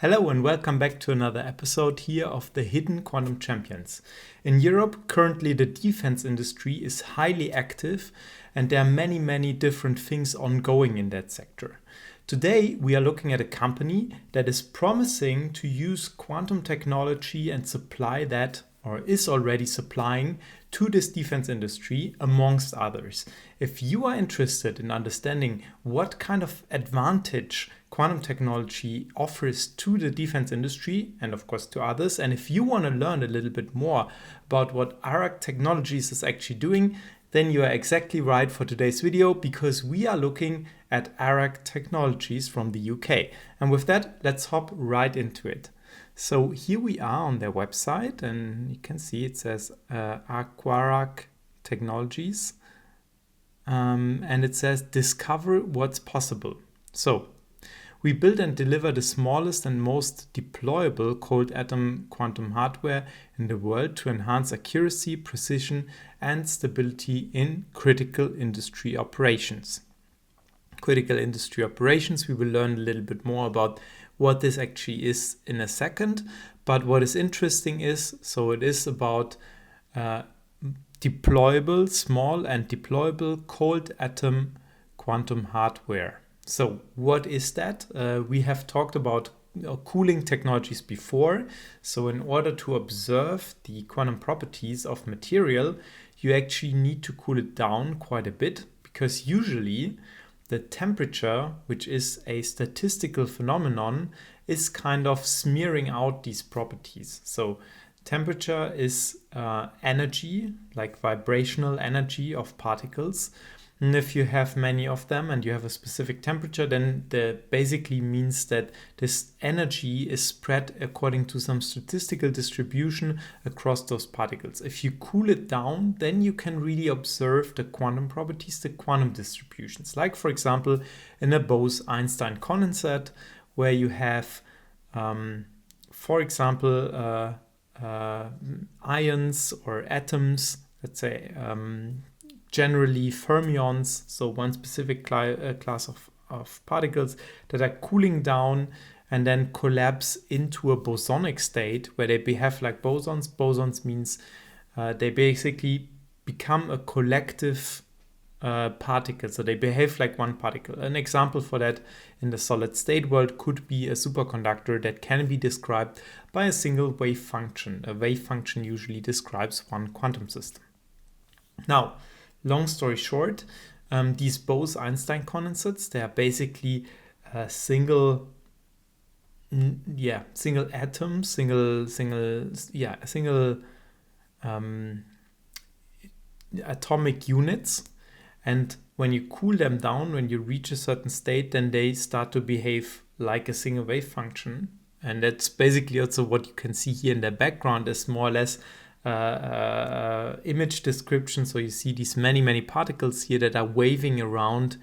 Hello and welcome back to another episode here of the Hidden Quantum Champions. In Europe, currently the defense industry is highly active and there are many different things ongoing in that sector. Today, we are looking at a company that is promising to use quantum technology and supply that, or is already supplying, to this defense industry, amongst others. If you are interested in understanding what kind of advantage quantum technology offers to the defense industry and of course to others, and if you want to learn a little bit more about what Aquark Technologies is actually doing, then you are exactly right for today's video, because we are looking at Aquark Technologies from the UK. And with that, let's hop right into it. So here we are on their website, and you can see it says Aquark Technologies, and it says discover what's possible. So we build and deliver the smallest and most deployable cold atom quantum hardware in the world to enhance accuracy, precision, and stability in critical industry operations. Critical industry operations, we will learn a little bit more about what this actually is in a second. But what is interesting is, so it is about deployable, small and deployable cold atom quantum hardware. So what is that? We have talked about cooling technologies before. So in order to observe the quantum properties of material, you actually need to cool it down quite a bit, because usually the temperature, which is a statistical phenomenon, is kind of smearing out these properties. So temperature is energy, like vibrational energy of particles. And if you have many of them and you have a specific temperature, then that basically means that this energy is spread according to some statistical distribution across those particles. If you cool it down, then you can really observe the quantum properties, the quantum distributions. Like, for example, in a Bose-Einstein condensate, where you have, for example, ions or atoms, let's say, generally fermions, so one specific class of particles that are cooling down and then collapse into a bosonic state, where they behave like bosons. Bosons means they basically become a collective particle, so they behave like one particle. An example for that in the solid state world could be a superconductor that can be described by a single wave function. A wave function usually describes one quantum system. Now, long story short, these Bose-Einstein condensates, they are basically single atoms, single atomic units. And when you cool them down, when you reach a certain state, then they start to behave like a single wave function. And that's basically also what you can see here in the background, is more or less image description. So you see these many particles here that are waving around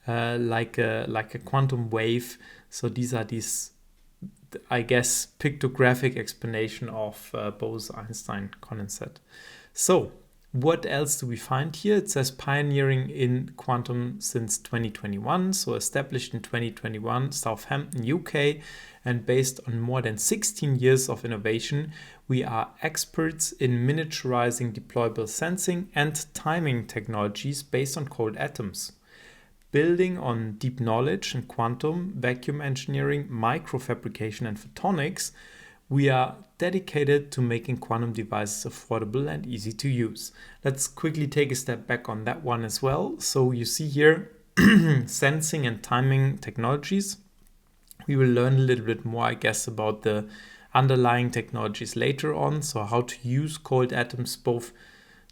like a quantum wave. So these are I guess, pictographic explanation of Bose-Einstein condensate. So what else do we find here? It says pioneering in quantum since 2021. So established in 2021, Southampton, UK, and based on more than 16 years of innovation, we are experts in miniaturizing deployable sensing and timing technologies based on cold atoms. Building on deep knowledge in quantum, vacuum engineering, microfabrication, and photonics, we are dedicated to making quantum devices affordable and easy to use. Let's quickly take a step back on that one as well. So you see here sensing and timing technologies. We will learn a little bit more, I guess, about the underlying technologies later on. So how to use cold atoms both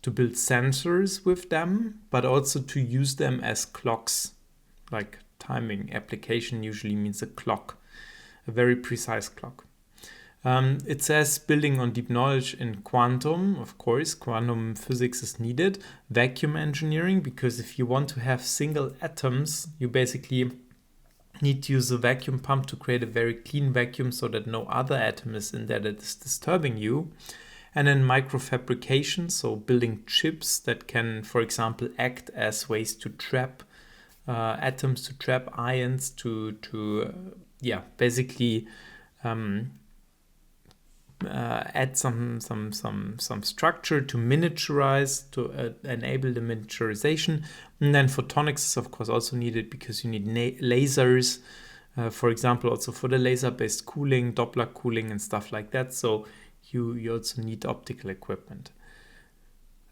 to build sensors with them, but also to use them as clocks. Like timing application usually means a clock, a very precise clock. It says building on deep knowledge in quantum. Of course, quantum physics is needed. Vacuum engineering, because if you want to have single atoms, you basically need to use a vacuum pump to create a very clean vacuum so that no other atom is in there that is disturbing you. And then microfabrication, so building chips that can, for example, act as ways to trap atoms, to trap ions, to basically add some structure to miniaturize, to enable the miniaturization. And then photonics is of course also needed because you need lasers, for example, also for the laser-based cooling, Doppler cooling and stuff like that. So you also need optical equipment.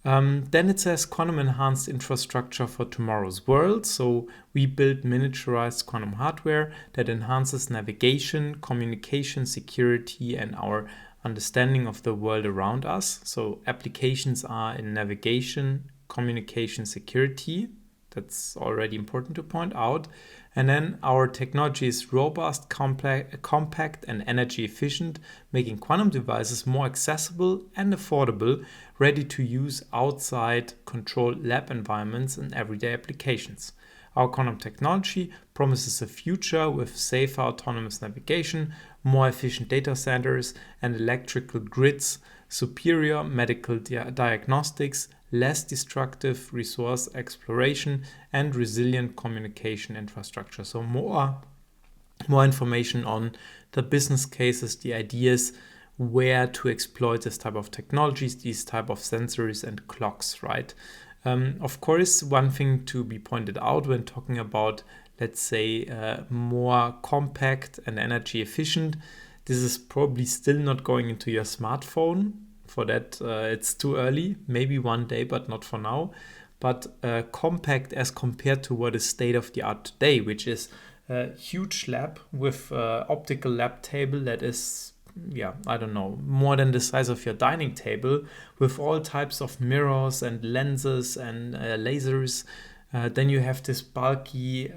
Then it says quantum enhanced infrastructure for tomorrow's world. So we build miniaturized quantum hardware that enhances navigation, communication, security, and our understanding of the world around us. So applications are in navigation, communication, security. That's already important to point out. And then our technology is robust, compact, and energy efficient, making quantum devices more accessible and affordable, ready to use outside controlled lab environments and everyday applications. Our quantum technology promises a future with safer autonomous navigation, more efficient data centers and electrical grids, superior medical diagnostics, less destructive resource exploration, and resilient communication infrastructure. So more information on the business cases, the ideas, where to exploit this type of technologies, these type of sensors and clocks, right? Of course, one thing to be pointed out when talking about, let's say, more compact and energy efficient, this is probably still not going into your smartphone. For that, it's too early, maybe one day, but not for now. But compact as compared to what is state of the art today, which is a huge lab with optical lab table that is, I don't know, more than the size of your dining table, with all types of mirrors and lenses and lasers. Then you have this bulky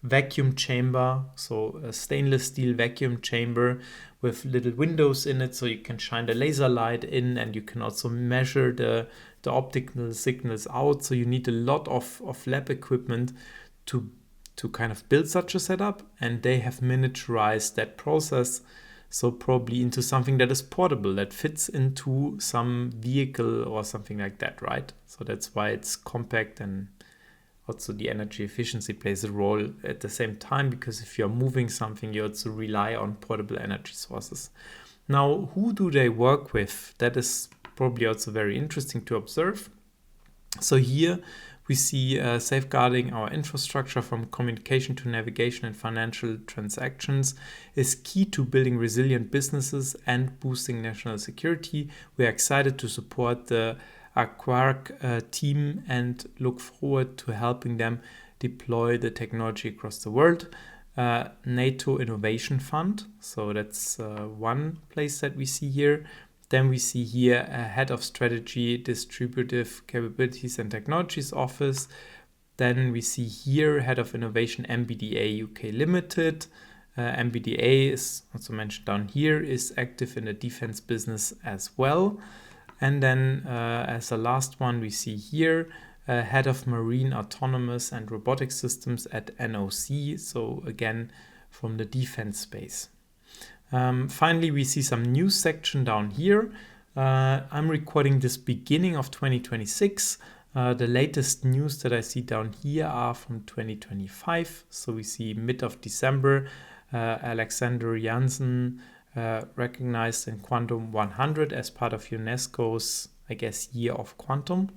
vacuum chamber, so a stainless steel vacuum chamber with little windows in it, so you can shine the laser light in, and you can also measure the optical signals out. So you need a lot of lab equipment to kind of build such a setup, and they have miniaturized that process, so probably into something that is portable, that fits into some vehicle or something like that, right? So that's why it's compact, and also the energy efficiency plays a role at the same time, because if you're moving something, you also rely on portable energy sources. Now, who do they work with? That is probably also very interesting to observe. So here we see safeguarding our infrastructure from communication to navigation and financial transactions is key to building resilient businesses and boosting national security. We are excited to support the Aquark team and look forward to helping them deploy the technology across the world. NATO Innovation Fund, so that's one place that we see here. Then we see here a Head of Strategy, Distributive Capabilities and Technologies Office. Then we see here Head of Innovation, MBDA UK Limited. MBDA is also mentioned down here, is active in the defense business as well. And then as a last one, we see here Head of Marine Autonomous and Robotic Systems at NOC. So again, from the defense space. Finally, we see some news section down here. I'm recording this beginning of 2026. The latest news that I see down here are from 2025. So we see mid of December, Alexander Janssen recognized in Quantum 100 as part of UNESCO's, I guess, Year of Quantum.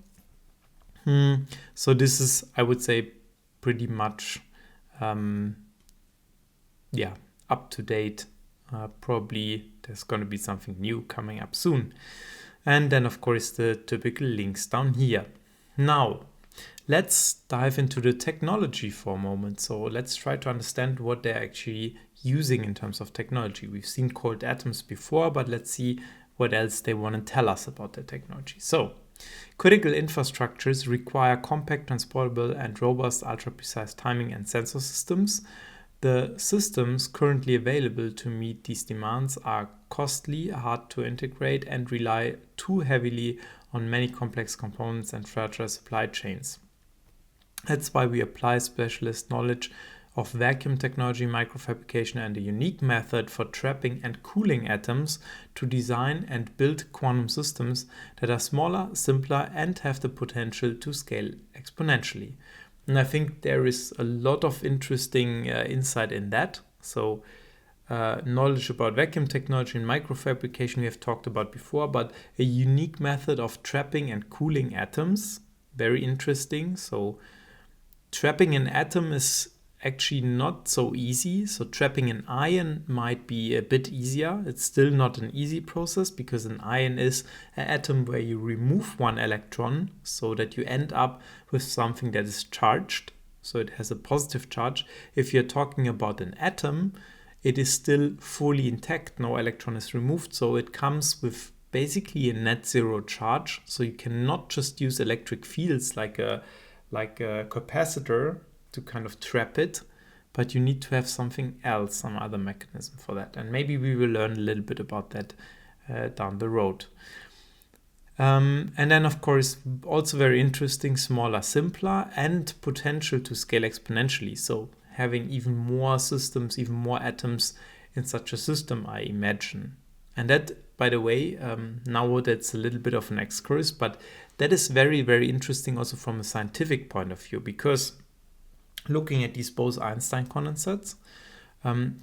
So this is, I would say, pretty much, up to date. Probably there's going to be something new coming up soon. And then, of course, the typical links down here. Now, let's dive into the technology for a moment. So let's try to understand what they're actually using in terms of technology. We've seen cold atoms before, but let's see what else they want to tell us about their technology. So, critical infrastructures require compact, transportable, and robust, ultra-precise timing and sensor systems. The systems currently available to meet these demands are costly, hard to integrate, and rely too heavily on many complex components and fragile supply chains. That's why we apply specialist knowledge of vacuum technology, microfabrication, and a unique method for trapping and cooling atoms to design and build quantum systems that are smaller, simpler, and have the potential to scale exponentially. And I think there is a lot of interesting insight in that. So knowledge about vacuum technology and microfabrication we have talked about before, but a unique method of trapping and cooling atoms. Very interesting. So trapping an atom is actually not so easy. So trapping an ion might be a bit easier. It's still not an easy process because an ion is an atom where you remove one electron so that you end up with something that is charged. So it has a positive charge. If you're talking about an atom, it is still fully intact. No electron is removed. So it comes with basically a net zero charge. So you cannot just use electric fields like a capacitor to kind of trap it, but you need to have something else, some other mechanism for that. And maybe we will learn a little bit about that down the road. And then, of course, also very interesting, smaller, simpler, and potential to scale exponentially. So having even more systems, even more atoms in such a system, I imagine. And that, by the way, now that's a little bit of an excursus, but that is very, very interesting also from a scientific point of view, because looking at these Bose-Einstein condensates,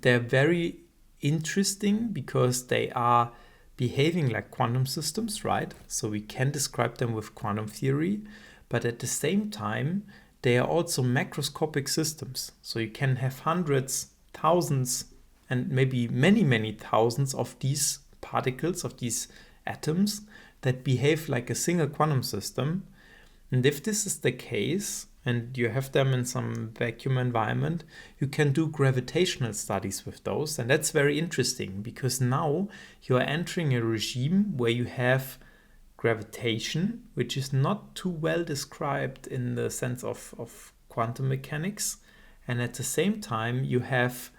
they're very interesting because they are behaving like quantum systems, right? So we can describe them with quantum theory, but at the same time, they are also macroscopic systems. So you can have hundreds, thousands, and maybe many, many thousands of these particles, of these atoms that behave like a single quantum system. And if this is the case, and you have them in some vacuum environment, you can do gravitational studies with those. And that's very interesting because now you are entering a regime where you have gravitation, which is not too well described in the sense of quantum mechanics. And at the same time, you have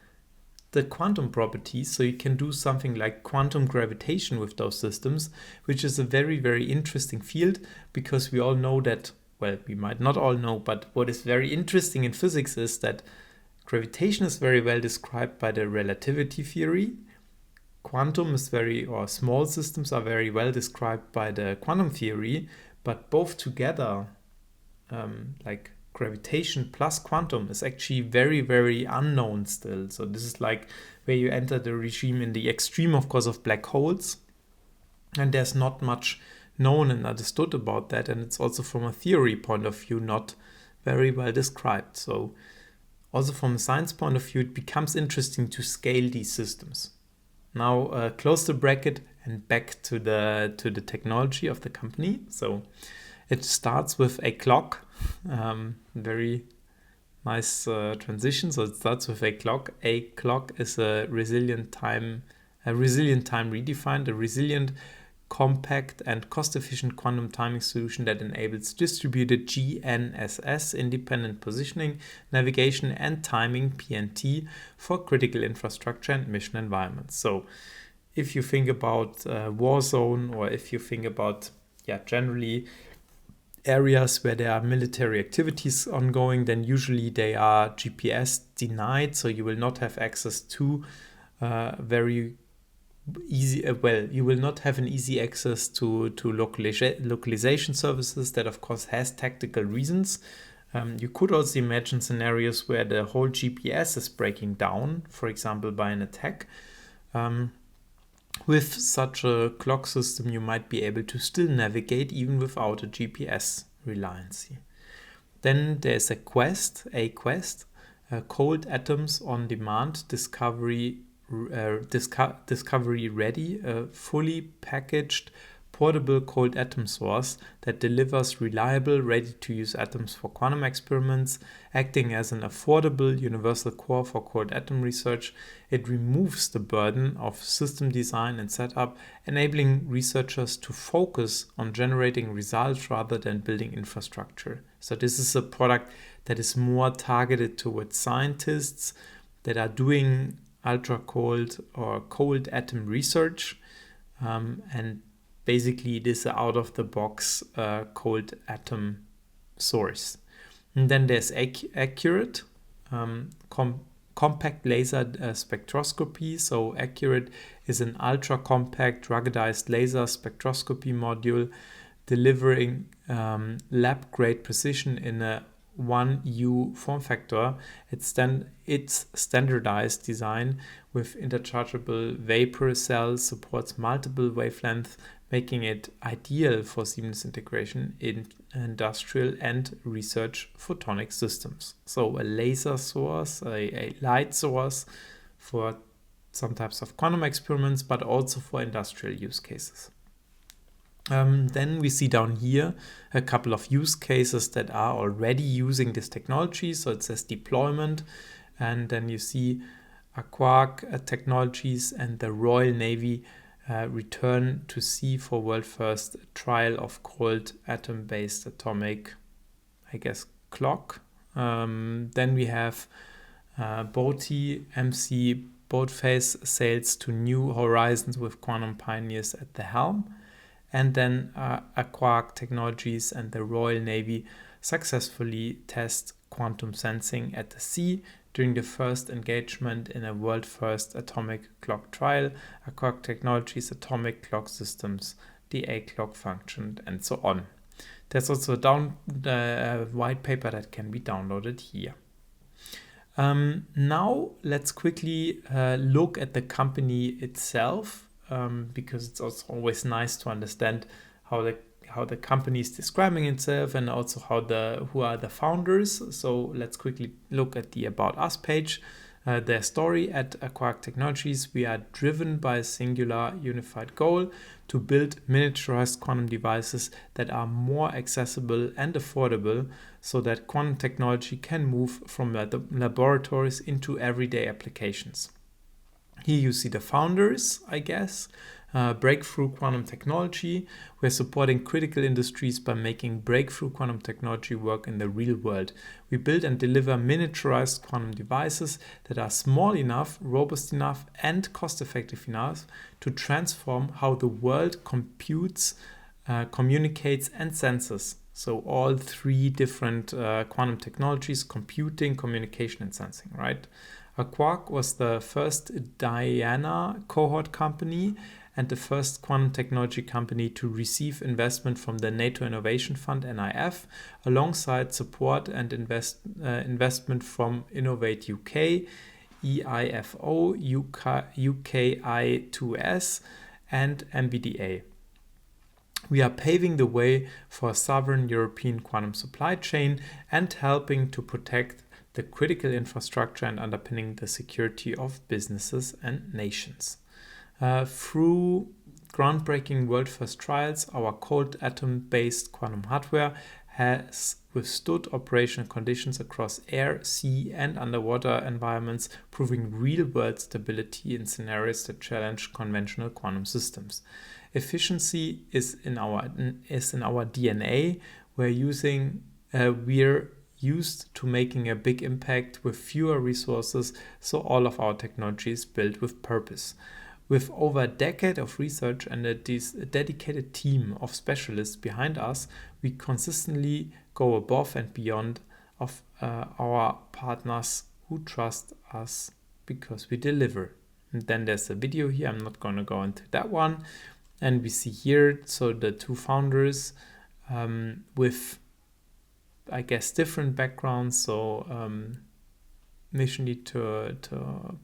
the quantum properties, so you can do something like quantum gravitation with those systems, which is a very, very interesting field because we all know that, well, we might not all know, but what is very interesting in physics is that gravitation is very well described by the relativity theory. Quantum is or small systems are very well described by the quantum theory, but both together, like gravitation plus quantum, is actually very, very unknown still. So this is like where you enter the regime in the extreme, of course, of black holes. And there's not much known and understood about that. And it's also from a theory point of view, not very well described. So also from a science point of view, it becomes interesting to scale these systems. Now close the bracket and back to the technology of the company. So it starts with a clock. Very nice transition. So it starts with a clock. A clock is a resilient time redefined, a resilient, compact, and cost-efficient quantum timing solution that enables distributed GNSS, independent positioning, navigation, and timing (PNT) for critical infrastructure and mission environments. So if you think about war zone, or if you think about generally areas where there are military activities ongoing, then usually they are GPS denied, so you will not have access to very easy, you will not have an easy access to localization services. That of course has tactical reasons. You could also imagine scenarios where the whole GPS is breaking down, for example, by an attack. With such a clock system, you might be able to still navigate even without a GPS reliance. Then there's a quest, cold atoms on demand, discovery ready, a fully packaged portable cold atom source that delivers reliable, ready-to-use atoms for quantum experiments, acting as an affordable universal core for cold atom research. It removes the burden of system design and setup, enabling researchers to focus on generating results rather than building infrastructure. So this is a product that is more targeted towards scientists that are doing ultra cold or cold atom research, and basically it is an out-of-the-box cold atom source. And then there's accurate, compact laser spectroscopy. So accurate is an ultra-compact ruggedized laser spectroscopy module delivering lab-grade precision in a 1U form factor. Its standardized design with interchangeable vapor cells supports multiple wavelengths, making it ideal for seamless integration in industrial and research photonic systems. So a laser source, a light source for some types of quantum experiments, but also for industrial use cases. Then we see down here a couple of use cases that are already using this technology. So it says deployment, and then you see Aquark technologies and the Royal Navy return to sea for world first trial of cold atom-based atomic, clock. Then we have BOTI MC boat-phase sails to new horizons with quantum pioneers at the helm. And then Aquark Technologies and the Royal Navy successfully test quantum sensing at the sea during the first engagement in a world-first atomic clock trial. Aquark Technologies atomic clock systems, the A-clock function, and so on. There's also a white paper that can be downloaded here. Now let's quickly look at the company itself. Because it's also always nice to understand how the company is describing itself and also who are the founders. So let's quickly look at the About Us page. Their story at Aquark Technologies: we are driven by a singular unified goal to build miniaturized quantum devices that are more accessible and affordable so that quantum technology can move from laboratories into everyday applications. Here you see the founders, breakthrough quantum technology. We're supporting critical industries by making breakthrough quantum technology work in the real world. We build and deliver miniaturized quantum devices that are small enough, robust enough, and cost-effective enough to transform how the world computes, communicates, and senses. So all three different quantum technologies: computing, communication, and sensing, right? Aquark was the first Diana cohort company and the first quantum technology company to receive investment from the NATO Innovation Fund (NIF), alongside support and investment from Innovate UK, EIFO, UKI2S, and MBDA. We are paving the way for a sovereign European quantum supply chain and helping to protect the critical infrastructure and underpinning the security of businesses and nations. Through groundbreaking world-first trials, our cold atom-based quantum hardware has withstood operational conditions across air, sea, and underwater environments, proving real-world stability in scenarios that challenge conventional quantum systems. Efficiency is in our DNA. We're used to making a big impact with fewer resources, so all of our technology is built with purpose. With over a decade of research and a dedicated team of specialists behind us, we consistently go above and beyond of our partners who trust us because we deliver. And then there's a video here. I'm not going to go into that one. And we see here, so the two founders with, different backgrounds. So initially to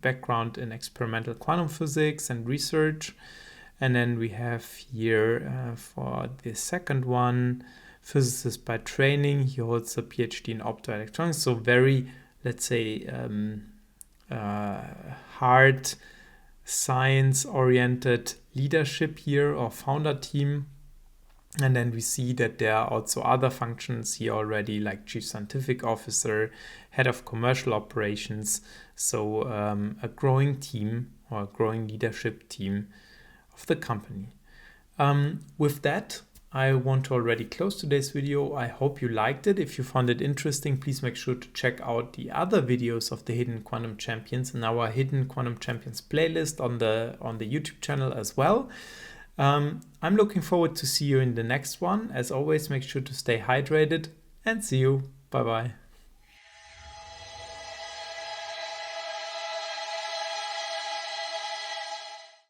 background in experimental quantum physics and research. And then we have here for the second one, physicist by training. He holds a PhD in optoelectronics. So very, hard science-oriented leadership here, or founder team. And then we see that there are also other functions here already, like chief scientific officer, head of commercial operations. So a growing team, or a growing leadership team of the company. With that, I want to already close today's video. I hope you liked it. If you found it interesting, please make sure to check out the other videos of the Hidden Quantum Champions in our Hidden Quantum Champions playlist on the YouTube channel as well. I'm looking forward to see you in the next one. As always, make sure to stay hydrated and see you. Bye-bye.